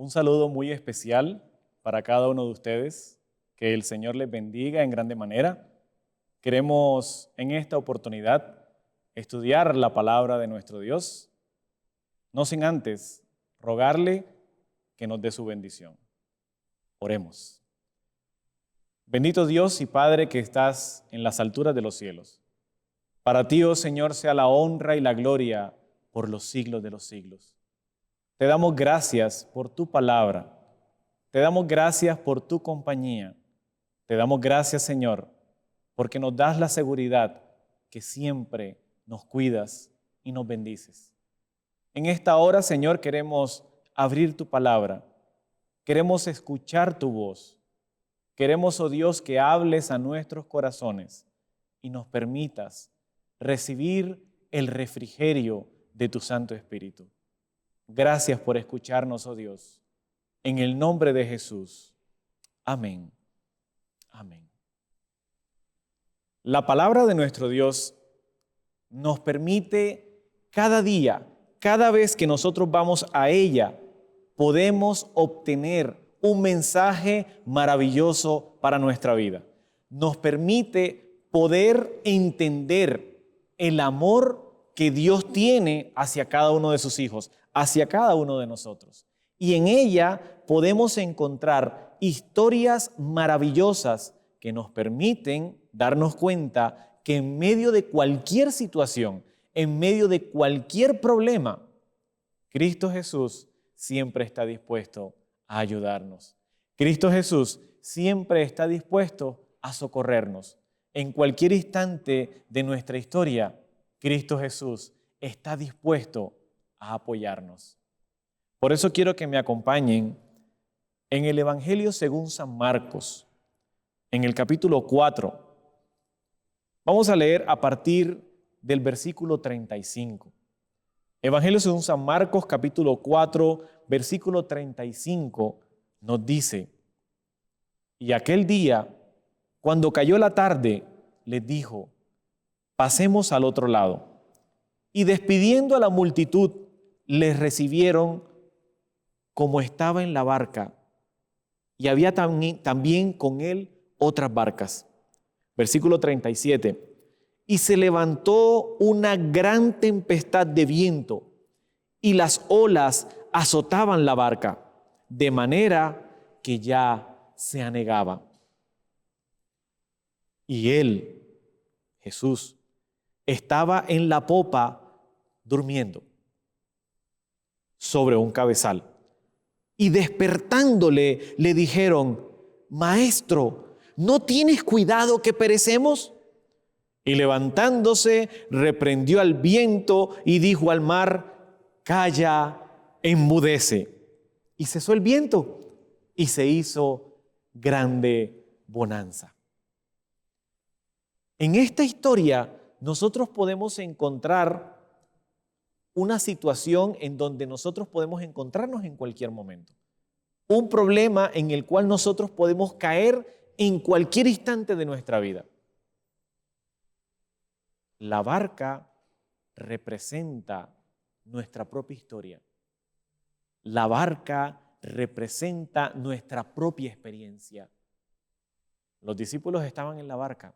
Un saludo muy especial para cada uno de ustedes. Que el Señor les bendiga en grande manera. Queremos en esta oportunidad estudiar la palabra de nuestro Dios, no sin antes rogarle que nos dé su bendición. Oremos. Bendito Dios y Padre que estás en las alturas de los cielos. Para ti, oh Señor, sea la honra y la gloria por los siglos de los siglos. Te damos gracias por tu palabra. Te damos gracias por tu compañía. Te damos gracias, Señor, porque nos das la seguridad que siempre nos cuidas y nos bendices. En esta hora, Señor, queremos abrir tu palabra. Queremos escuchar tu voz. Queremos, oh Dios, que hables a nuestros corazones y nos permitas recibir el refrigerio de tu Santo Espíritu. Gracias por escucharnos, oh Dios. En el nombre de Jesús. Amén. Amén. La palabra de nuestro Dios nos permite cada día, cada vez que nosotros vamos a ella, podemos obtener un mensaje maravilloso para nuestra vida. Nos permite poder entender el amor que Dios tiene hacia cada uno de sus hijos, hacia cada uno de nosotros. Y en ella podemos encontrar historias maravillosas que nos permiten darnos cuenta que en medio de cualquier situación, en medio de cualquier problema, Cristo Jesús siempre está dispuesto a ayudarnos. Cristo Jesús siempre está dispuesto a socorrernos. En cualquier instante de nuestra historia, Cristo Jesús está dispuesto a apoyarnos. Por eso quiero que me acompañen en el Evangelio según San Marcos, en el capítulo 4. Vamos a leer a partir del versículo 35. Evangelio según San Marcos, capítulo 4, versículo 35, nos dice: y aquel día, cuando cayó la tarde, les dijo: pasemos al otro lado. Y despidiendo a la multitud, les recibieron como estaba en la barca, y había también con él otras barcas. Versículo 37. Y se levantó una gran tempestad de viento, y las olas azotaban la barca, de manera que ya se anegaba. Y él, Jesús, estaba en la popa durmiendo sobre un cabezal. Y despertándole, le dijeron: Maestro, ¿no tienes cuidado que perecemos? Y levantándose, reprendió al viento y dijo al mar: Calla, enmudece. Y cesó el viento y se hizo grande bonanza. En esta historia nosotros podemos encontrar una situación en donde nosotros podemos encontrarnos en cualquier momento. Un problema en el cual nosotros podemos caer en cualquier instante de nuestra vida. La barca representa nuestra propia historia. La barca representa nuestra propia experiencia. Los discípulos estaban en la barca.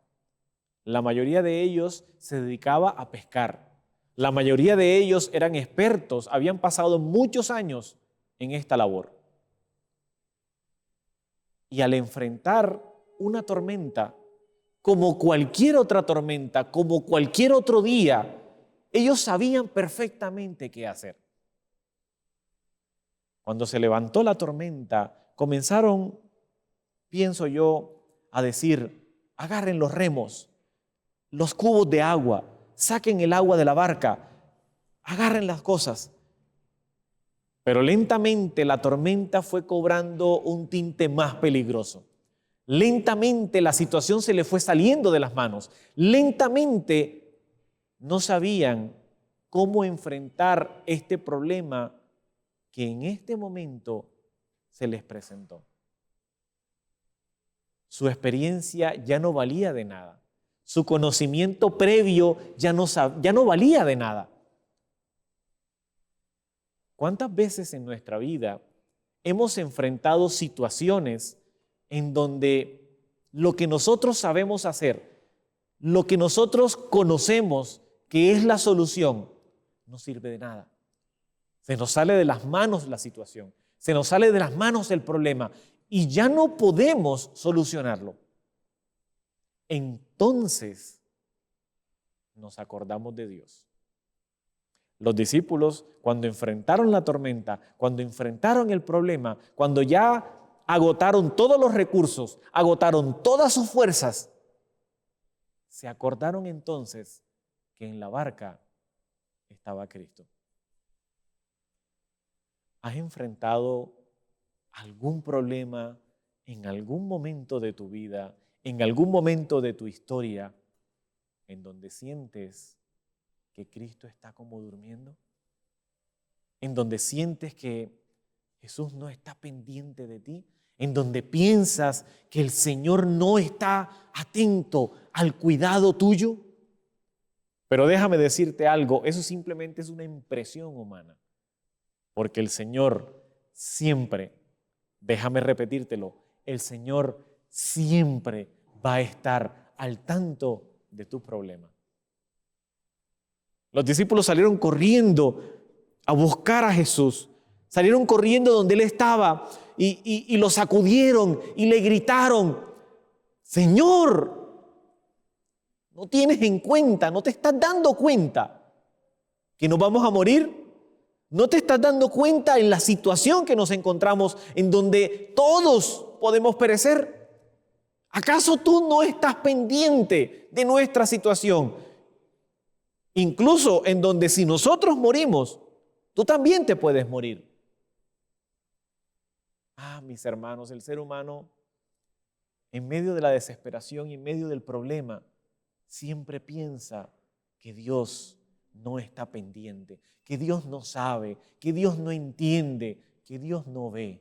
La mayoría de ellos se dedicaba a pescar. La mayoría de ellos eran expertos, habían pasado muchos años en esta labor. Y al enfrentar una tormenta, como cualquier otra tormenta, como cualquier otro día, ellos sabían perfectamente qué hacer. Cuando se levantó la tormenta, comenzaron, pienso yo, a decir: agarren los remos, los cubos de agua, saquen el agua de la barca, agarren las cosas. Pero lentamente la tormenta fue cobrando un tinte más peligroso. Lentamente la situación se le fue saliendo de las manos. Lentamente no sabían cómo enfrentar este problema que en este momento se les presentó. Su experiencia ya no valía de nada. Su conocimiento previo ya no valía de nada. ¿Cuántas veces en nuestra vida hemos enfrentado situaciones en donde lo que nosotros sabemos hacer, lo que nosotros conocemos que es la solución, no sirve de nada. Se nos sale de las manos la situación, se nos sale de las manos el problema y ya no podemos solucionarlo. Entonces nos acordamos de Dios. Los discípulos, cuando enfrentaron la tormenta, cuando enfrentaron el problema, cuando ya agotaron todos los recursos, agotaron todas sus fuerzas, se acordaron entonces que en la barca estaba Cristo. ¿Has enfrentado algún problema en algún momento de tu vida, en algún momento de tu historia, en donde sientes que Cristo está como durmiendo? ¿En donde sientes que Jesús no está pendiente de ti? ¿En donde piensas que el Señor no está atento al cuidado tuyo? Pero déjame decirte algo, eso simplemente es una impresión humana. Porque el Señor siempre, déjame repetírtelo, el Señor siempre va a estar al tanto de tu problema. Los discípulos salieron corriendo a buscar a Jesús. Salieron corriendo donde Él estaba y lo sacudieron y le gritaron: Señor, ¿no tienes en cuenta, no te estás dando cuenta que nos vamos a morir? ¿No te estás dando cuenta en la situación que nos encontramos en donde todos podemos perecer? ¿Acaso tú no estás pendiente de nuestra situación? Incluso en donde si nosotros morimos, tú también te puedes morir. Mis hermanos, el ser humano, en medio de la desesperación y en medio del problema, siempre piensa que Dios no está pendiente, que Dios no sabe, que Dios no entiende, que Dios no ve.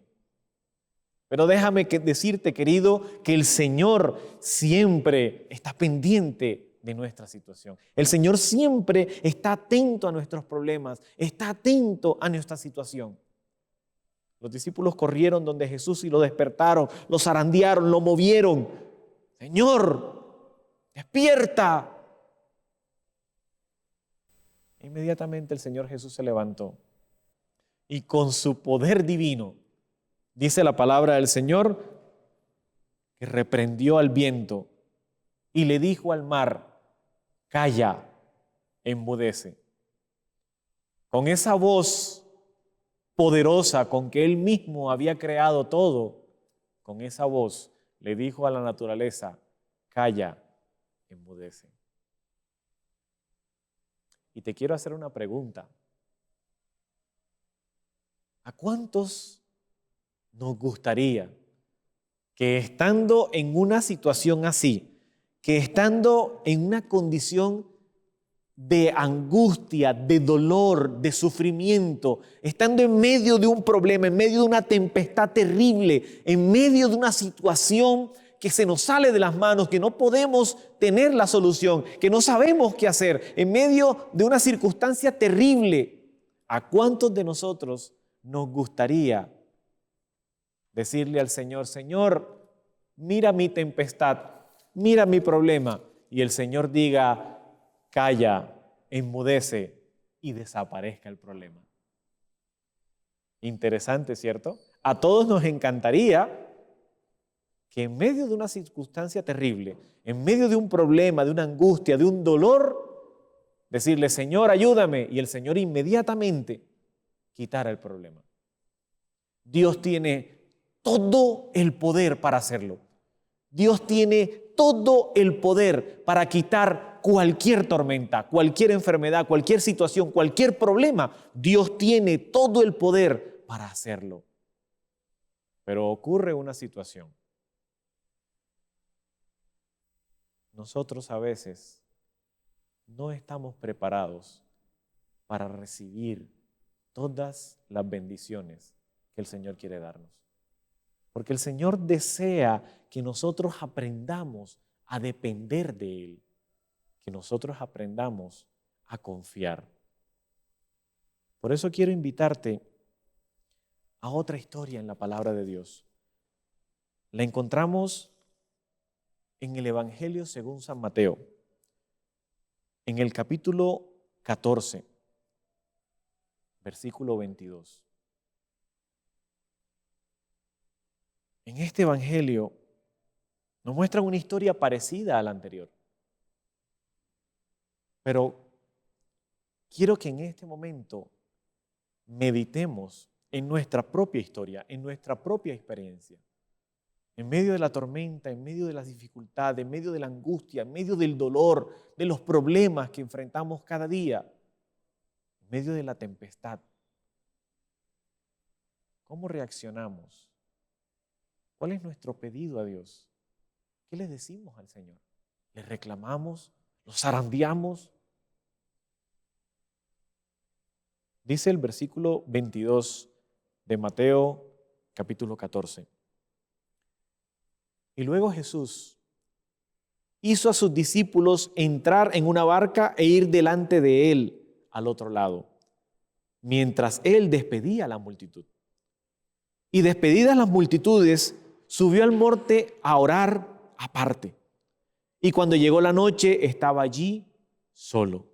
Pero déjame decirte, querido, que el Señor siempre está pendiente de nuestra situación. El Señor siempre está atento a nuestros problemas, está atento a nuestra situación. Los discípulos corrieron donde Jesús y lo despertaron, lo zarandearon, lo movieron. Señor, despierta. Inmediatamente el Señor Jesús se levantó y con su poder divino, dice la palabra del Señor, que reprendió al viento y le dijo al mar: calla, enmudece. Con esa voz poderosa con que Él mismo había creado todo, con esa voz le dijo a la naturaleza: calla, enmudece. Y te quiero hacer una pregunta. ¿A cuántos nos gustaría que estando en una situación así, que estando en una condición de angustia, de dolor, de sufrimiento, estando en medio de un problema, en medio de una tempestad terrible, en medio de una situación que se nos sale de las manos, que no podemos tener la solución, que no sabemos qué hacer, en medio de una circunstancia terrible? ¿A cuántos de nosotros nos gustaría decirle al Señor: Señor, mira mi tempestad, mira mi problema? Y el Señor diga: calla, enmudece y desaparezca el problema. Interesante, ¿cierto? A todos nos encantaría que en medio de una circunstancia terrible, en medio de un problema, de una angustia, de un dolor, decirle: Señor, ayúdame, y el Señor inmediatamente quitara el problema. Dios tiene todo el poder para hacerlo. Dios tiene todo el poder para quitar cualquier tormenta, cualquier enfermedad, cualquier situación, cualquier problema. Dios tiene todo el poder para hacerlo. Pero ocurre una situación. Nosotros a veces no estamos preparados para recibir todas las bendiciones que el Señor quiere darnos. Porque el Señor desea que nosotros aprendamos a depender de Él, que nosotros aprendamos a confiar. Por eso quiero invitarte a otra historia en la palabra de Dios. La encontramos en el Evangelio según San Mateo, en el capítulo 14, versículo 22. En este Evangelio nos muestran una historia parecida a la anterior. Pero quiero que en este momento meditemos en nuestra propia historia, en nuestra propia experiencia. En medio de la tormenta, en medio de las dificultades, en medio de la angustia, en medio del dolor, de los problemas que enfrentamos cada día, en medio de la tempestad. ¿Cómo reaccionamos? ¿Cuál es nuestro pedido a Dios? ¿Qué le decimos al Señor? ¿Le reclamamos? ¿Lo zarandeamos? Dice el versículo 22 de Mateo capítulo 14. Y luego Jesús hizo a sus discípulos entrar en una barca e ir delante de él al otro lado, mientras él despedía a la multitud. Y despedidas las multitudes, subió al monte a orar aparte. Y cuando llegó la noche, estaba allí solo.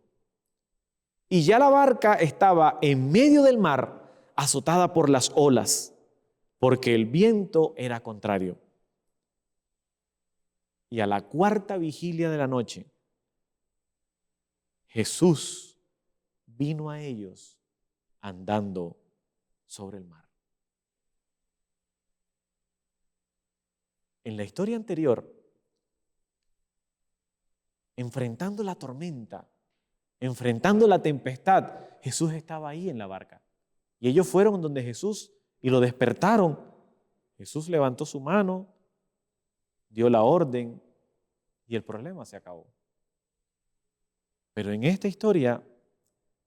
Y ya la barca estaba en medio del mar, azotada por las olas, porque el viento era contrario. Y a la cuarta vigilia de la noche, Jesús vino a ellos andando sobre el mar. En la historia anterior, enfrentando la tormenta, enfrentando la tempestad, Jesús estaba ahí en la barca. Y ellos fueron donde Jesús y lo despertaron. Jesús levantó su mano, dio la orden y el problema se acabó. Pero en esta historia,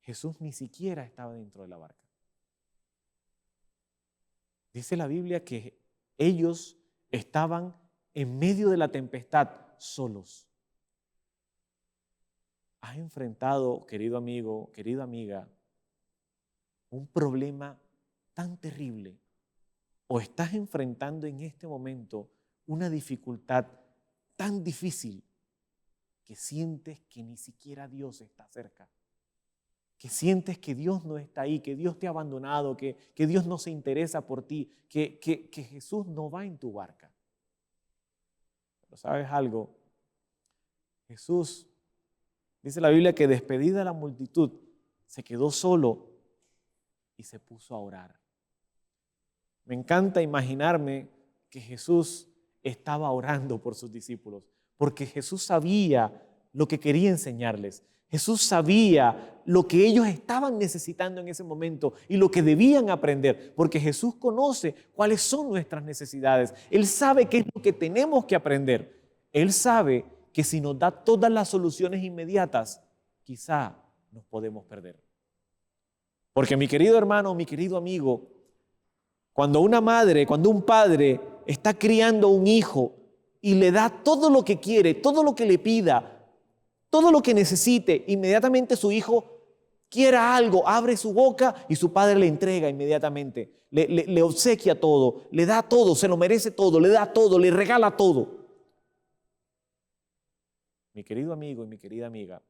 Jesús ni siquiera estaba dentro de la barca. Dice la Biblia que ellos estaban en medio de la tempestad solos. ¿Has enfrentado, querido amigo, querida amiga, un problema tan terrible? ¿O estás enfrentando en este momento una dificultad tan difícil que sientes que ni siquiera Dios está cerca? Que sientes que Dios no está ahí, que Dios te ha abandonado, que Dios no se interesa por ti, que Jesús no va en tu barca. Pero ¿sabes algo? Jesús, dice la Biblia, que despedida la multitud, se quedó solo y se puso a orar. Me encanta imaginarme que Jesús estaba orando por sus discípulos, porque Jesús sabía lo que quería enseñarles. Jesús sabía lo que ellos estaban necesitando en ese momento y lo que debían aprender, porque Jesús conoce cuáles son nuestras necesidades. Él sabe qué es lo que tenemos que aprender. Él sabe que si nos da todas las soluciones inmediatas, quizá nos podemos perder. Porque mi querido hermano, mi querido amigo, cuando una madre, cuando un padre está criando un hijo y le da todo lo que quiere, todo lo que le pida, todo lo que necesite, inmediatamente su hijo quiera algo, abre su boca y su padre le entrega inmediatamente, le obsequia todo, le da todo, se lo merece todo, le da todo, le regala todo. Mi querido amigo y mi querida amiga,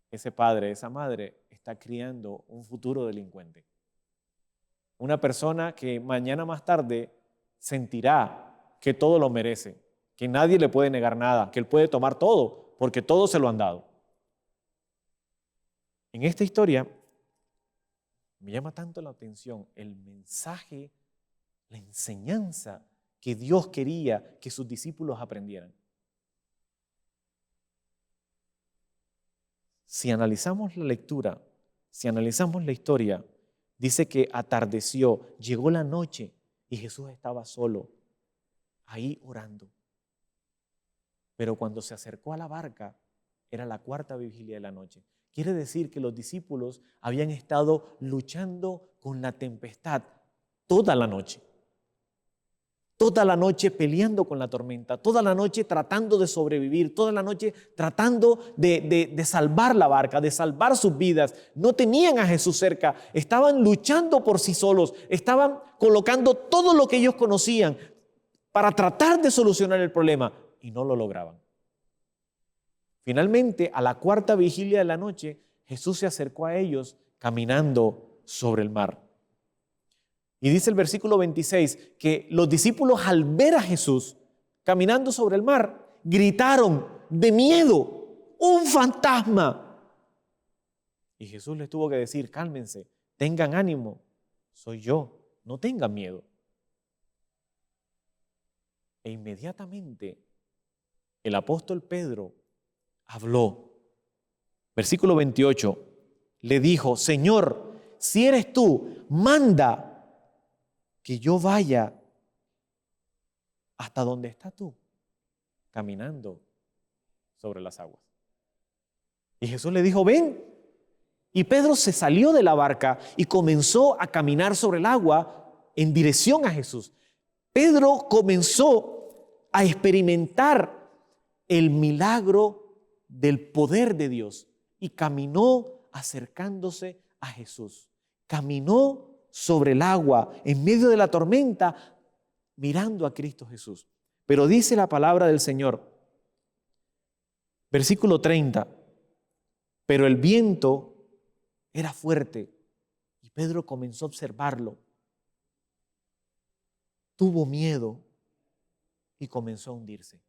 ese padre, esa madre está criando un futuro delincuente. Una persona que mañana más tarde sentirá que todo lo merece, que nadie le puede negar nada, que él puede tomar todo, porque todo se lo han dado. En esta historia me llama tanto la atención el mensaje, la enseñanza que Dios quería que sus discípulos aprendieran. Si analizamos la lectura, si analizamos la historia, dice que atardeció, llegó la noche y Jesús estaba solo, ahí orando. Pero cuando se acercó a la barca, era la cuarta vigilia de la noche. Quiere decir que los discípulos habían estado luchando con la tempestad toda la noche. toda la noche peleando con la tormenta, toda la noche tratando de sobrevivir, toda la noche tratando de salvar la barca, de salvar sus vidas. No tenían a Jesús cerca, estaban luchando por sí solos, estaban colocando todo lo que ellos conocían para tratar de solucionar el problema y no lo lograban. Finalmente, a la cuarta vigilia de la noche, Jesús se acercó a ellos caminando sobre el mar. Y dice el versículo 26 que los discípulos, al ver a Jesús caminando sobre el mar, gritaron de miedo: ¡un fantasma! Y Jesús les tuvo que decir: cálmense, tengan ánimo, soy yo, no tengan miedo. E inmediatamente el apóstol Pedro habló. Versículo 28, le dijo: Señor, si eres tú, manda que yo vaya hasta donde estás tú, caminando sobre las aguas. Y Jesús le dijo: ven. Y Pedro se salió de la barca y comenzó a caminar sobre el agua en dirección a Jesús. Pedro comenzó a experimentar el milagro del poder de Dios y caminó acercándose a Jesús. Caminó sobre el agua, en medio de la tormenta, mirando a Cristo Jesús. Pero dice la palabra del Señor, versículo 30, pero el viento era fuerte y Pedro comenzó a observarlo. Tuvo miedo y comenzó a hundirse.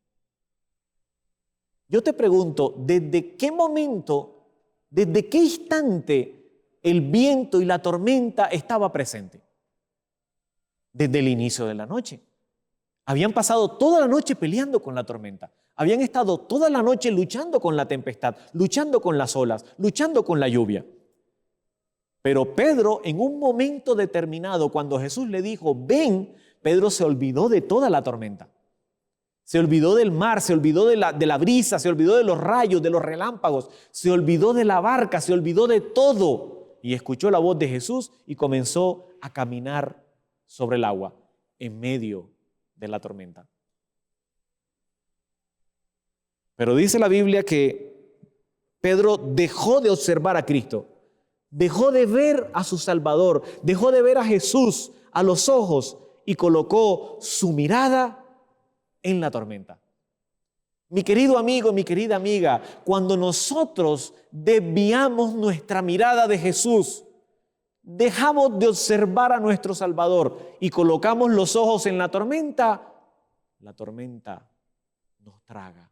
Yo te pregunto, ¿desde qué momento, desde qué instante el viento y la tormenta estaba presente? Desde el inicio de la noche. Habían pasado toda la noche peleando con la tormenta. Habían estado toda la noche luchando con la tempestad, luchando con las olas, luchando con la lluvia. Pero Pedro, en un momento determinado, cuando Jesús le dijo: ven, Pedro se olvidó de toda la tormenta. Se olvidó del mar, se olvidó de la brisa, se olvidó de los rayos, de los relámpagos, se olvidó de la barca, se olvidó de todo. Y escuchó la voz de Jesús y comenzó a caminar sobre el agua en medio de la tormenta. Pero dice la Biblia que Pedro dejó de observar a Cristo, dejó de ver a su Salvador, dejó de ver a Jesús a los ojos y colocó su mirada en la tormenta. Mi querido amigo, mi querida amiga, cuando nosotros desviamos nuestra mirada de Jesús, dejamos de observar a nuestro Salvador y colocamos los ojos en la tormenta nos traga.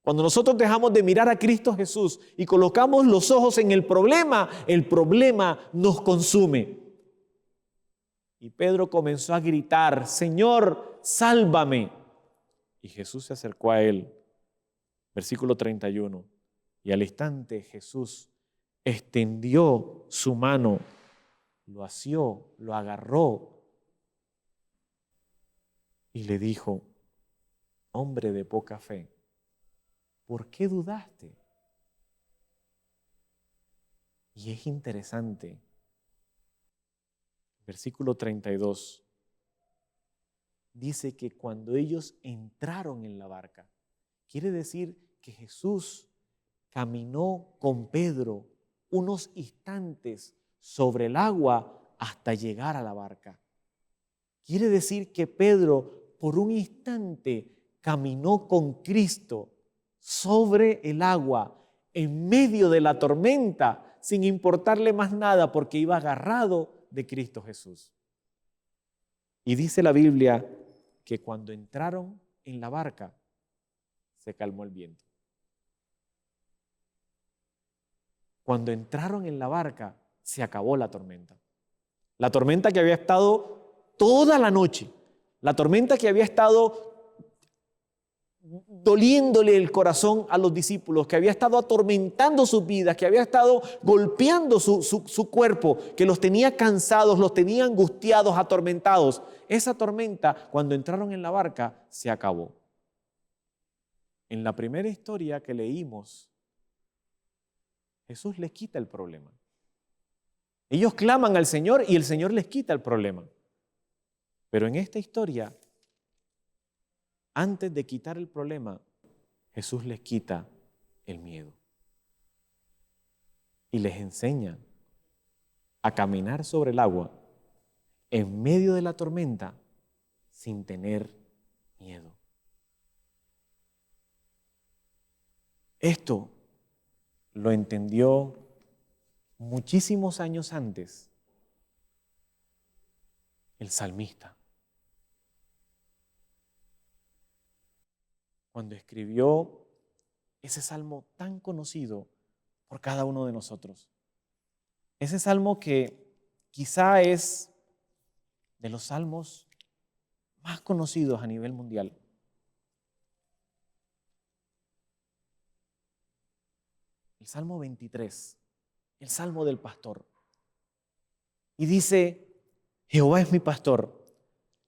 Cuando nosotros dejamos de mirar a Cristo Jesús y colocamos los ojos en el problema nos consume. Y Pedro comenzó a gritar: Señor, sálvame. Y Jesús se acercó a él. Versículo 31. Y al instante Jesús extendió su mano, lo asió, lo agarró y le dijo: hombre de poca fe, ¿por qué dudaste? Y es interesante. Versículo 32. Dice que cuando ellos entraron en la barca, quiere decir que Jesús caminó con Pedro unos instantes sobre el agua hasta llegar a la barca. Quiere decir que Pedro por un instante caminó con Cristo sobre el agua, en medio de la tormenta, sin importarle más nada, porque iba agarrado de Cristo Jesús. Y dice la Biblia que cuando entraron en la barca, se calmó el viento. Cuando entraron en la barca, se acabó la tormenta. La tormenta que había estado toda la noche, la tormenta que había estado doliéndole el corazón a los discípulos, que había estado atormentando sus vidas, que había estado golpeando su cuerpo, que los tenía cansados, los tenía angustiados, atormentados. Esa tormenta, cuando entraron en la barca, se acabó. En la primera historia que leímos, Jesús les quita el problema. Ellos claman al Señor y el Señor les quita el problema. Pero en esta historia, antes de quitar el problema, Jesús les quita el miedo y les enseña a caminar sobre el agua en medio de la tormenta sin tener miedo. Esto lo entendió muchísimos años antes el salmista, cuando escribió ese salmo tan conocido por cada uno de nosotros. Ese salmo que quizá es de los salmos más conocidos a nivel mundial. El Salmo 23, el Salmo del pastor. Y dice: Jehová es mi pastor,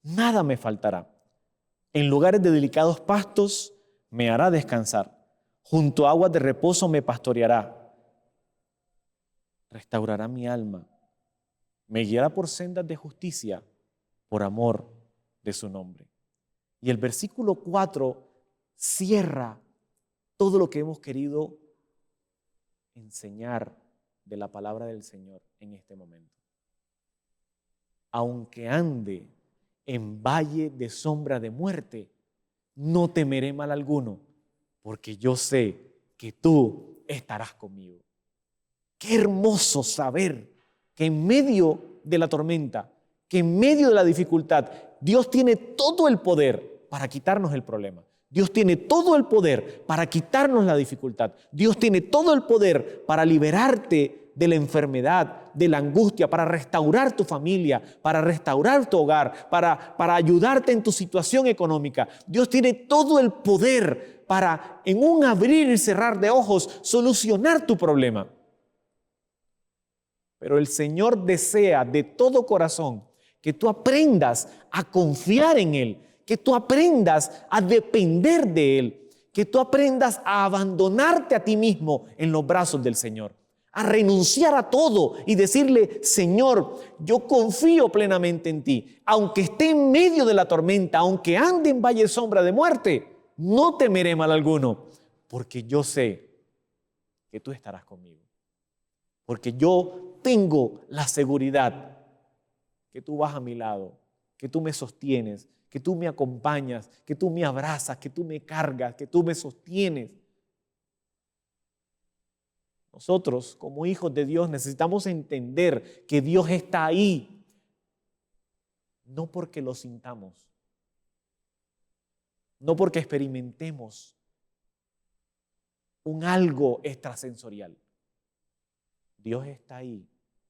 nada me faltará. En lugares de delicados pastos me hará descansar. Junto a aguas de reposo me pastoreará. Restaurará mi alma. Me guiará por sendas de justicia, por amor de su nombre. Y el versículo 4 cierra todo lo que hemos querido enseñar de la palabra del Señor en este momento. Aunque ande en valle de sombra de muerte, no temeré mal alguno, porque yo sé que tú estarás conmigo. Qué hermoso saber que en medio de la tormenta, que en medio de la dificultad, Dios tiene todo el poder para quitarnos el problema. Dios tiene todo el poder para quitarnos la dificultad. Dios tiene todo el poder para liberarte de la enfermedad, de la angustia, para restaurar tu familia, para restaurar tu hogar, para ayudarte en tu situación económica. Dios tiene todo el poder para, en un abrir y cerrar de ojos, solucionar tu problema. Pero el Señor desea de todo corazón que tú aprendas a confiar en Él, que tú aprendas a depender de Él, que tú aprendas a abandonarte a ti mismo en los brazos del Señor, a renunciar a todo y decirle: Señor, yo confío plenamente en ti. Aunque esté en medio de la tormenta, aunque ande en valle de sombra de muerte, no temeré mal alguno, porque yo sé que tú estarás conmigo. Porque yo tengo la seguridad que tú vas a mi lado, que tú me sostienes, que tú me acompañas, que tú me abrazas, que tú me cargas, que tú me sostienes. Nosotros, como hijos de Dios, necesitamos entender que Dios está ahí, no porque lo sintamos, no porque experimentemos un algo extrasensorial. Dios está ahí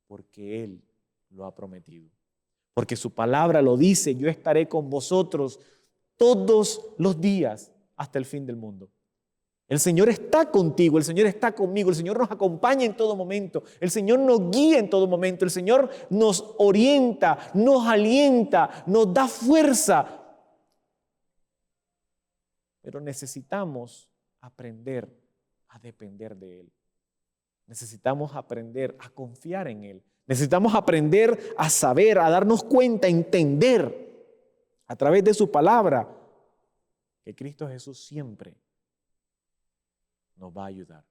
porque Él lo ha prometido. Porque su palabra lo dice: yo estaré con vosotros todos los días hasta el fin del mundo. El Señor está contigo, el Señor está conmigo, el Señor nos acompaña en todo momento, el Señor nos guía en todo momento, el Señor nos orienta, nos alienta, nos da fuerza. Pero necesitamos aprender a depender de Él. Necesitamos aprender a confiar en Él. Necesitamos aprender a saber, a darnos cuenta, a entender a través de su palabra que Cristo Jesús siempre nos va a ayudar,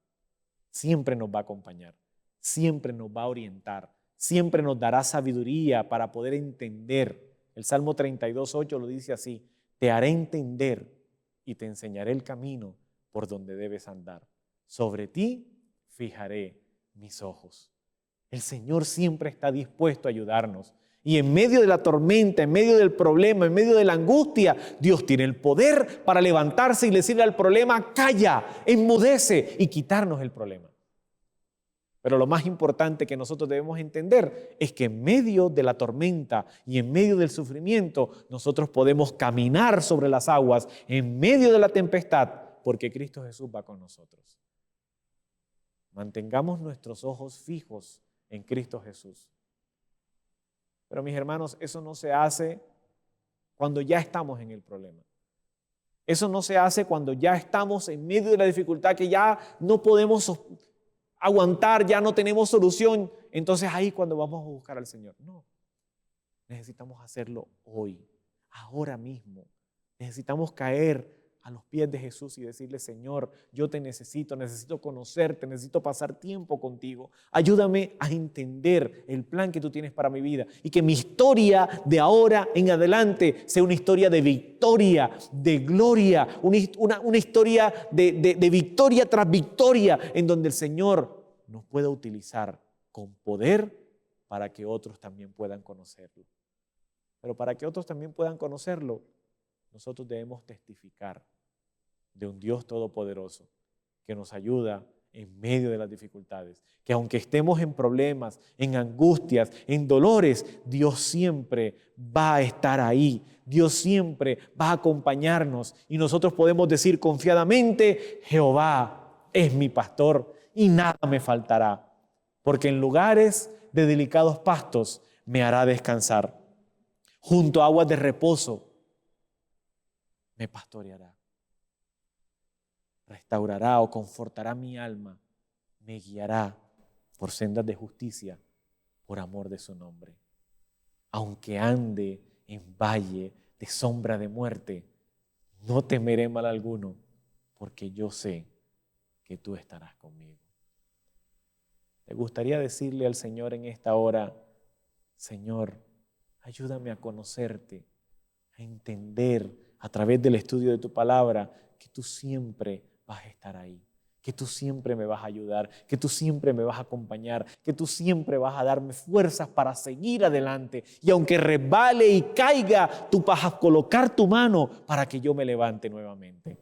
siempre nos va a acompañar, siempre nos va a orientar, siempre nos dará sabiduría para poder entender. El Salmo 32:8 lo dice así: te haré entender y te enseñaré el camino por donde debes andar. Sobre ti fijaré mis ojos. El Señor siempre está dispuesto a ayudarnos. Y en medio de la tormenta, en medio del problema, en medio de la angustia, Dios tiene el poder para levantarse y decirle al problema: calla, enmudece, y quitarnos el problema. Pero lo más importante que nosotros debemos entender es que en medio de la tormenta y en medio del sufrimiento, nosotros podemos caminar sobre las aguas en medio de la tempestad, porque Cristo Jesús va con nosotros. Mantengamos nuestros ojos fijos en Cristo Jesús. Pero mis hermanos, eso no se hace cuando ya estamos en el problema. Eso no se hace cuando ya estamos en medio de la dificultad, que ya no podemos aguantar, ya no tenemos solución. Entonces ahí cuando vamos a buscar al Señor. No, necesitamos hacerlo hoy. ahora mismo. Necesitamos caer a los pies de Jesús y decirle, Señor, yo te necesito conocerte, necesito pasar tiempo contigo. Ayúdame a entender el plan que tú tienes para mi vida y que mi historia de ahora en adelante sea una historia de victoria, de gloria, una historia de victoria tras victoria, en donde el Señor nos pueda utilizar con poder para que otros también puedan conocerlo. Pero para que otros también puedan conocerlo, nosotros debemos testificar de un Dios todopoderoso que nos ayuda en medio de las dificultades, que aunque estemos en problemas, en angustias, en dolores, Dios siempre va a estar ahí, Dios siempre va a acompañarnos y nosotros podemos decir confiadamente, Jehová es mi pastor y nada me faltará, porque en lugares de delicados pastos me hará descansar, junto a aguas de reposo me pastoreará. Restaurará o confortará mi alma, me guiará por sendas de justicia, por amor de su nombre. Aunque ande en valle de sombra de muerte, no temeré mal alguno, porque yo sé que tú estarás conmigo. ¿Te gustaría decirle al Señor en esta hora, Señor, ayúdame a conocerte, a entender a través del estudio de tu palabra que tú siempre vas a estar ahí, que tú siempre me vas a ayudar, que tú siempre me vas a acompañar, que tú siempre vas a darme fuerzas para seguir adelante y aunque resbale y caiga, tú vas a colocar tu mano para que yo me levante nuevamente?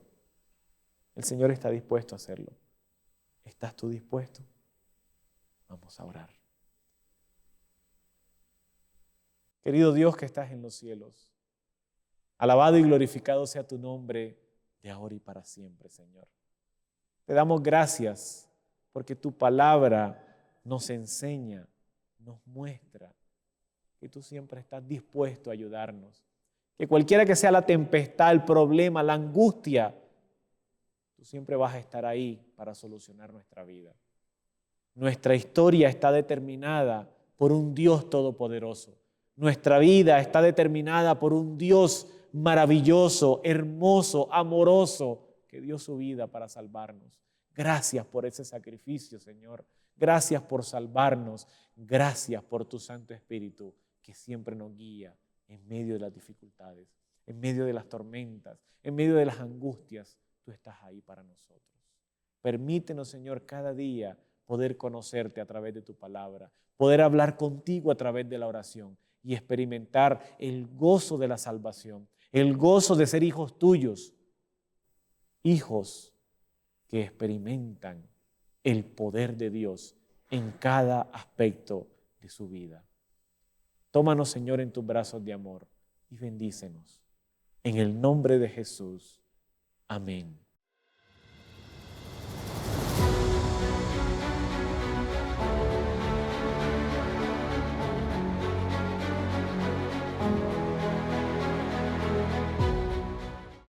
El Señor está dispuesto a hacerlo. ¿Estás tú dispuesto? Vamos a orar. Querido Dios que estás en los cielos, alabado y glorificado sea tu nombre de ahora y para siempre, Señor. Te damos gracias porque tu palabra nos enseña, nos muestra que tú siempre estás dispuesto a ayudarnos. Que cualquiera que sea la tempestad, el problema, la angustia, tú siempre vas a estar ahí para solucionar nuestra vida. Nuestra historia está determinada por un Dios todopoderoso. Nuestra vida está determinada por un Dios maravilloso, hermoso, amoroso, que dio su vida para salvarnos. Gracias por ese sacrificio, Señor. Gracias por salvarnos. Gracias por tu Santo Espíritu que siempre nos guía en medio de las dificultades, en medio de las tormentas, en medio de las angustias. Tú estás ahí para nosotros. Permítenos, Señor, cada día poder conocerte a través de tu palabra, poder hablar contigo a través de la oración y experimentar el gozo de la salvación, el gozo de ser hijos tuyos, hijos que experimentan el poder de Dios en cada aspecto de su vida. Tómanos, Señor, en tus brazos de amor y bendícenos. En el nombre de Jesús. Amén.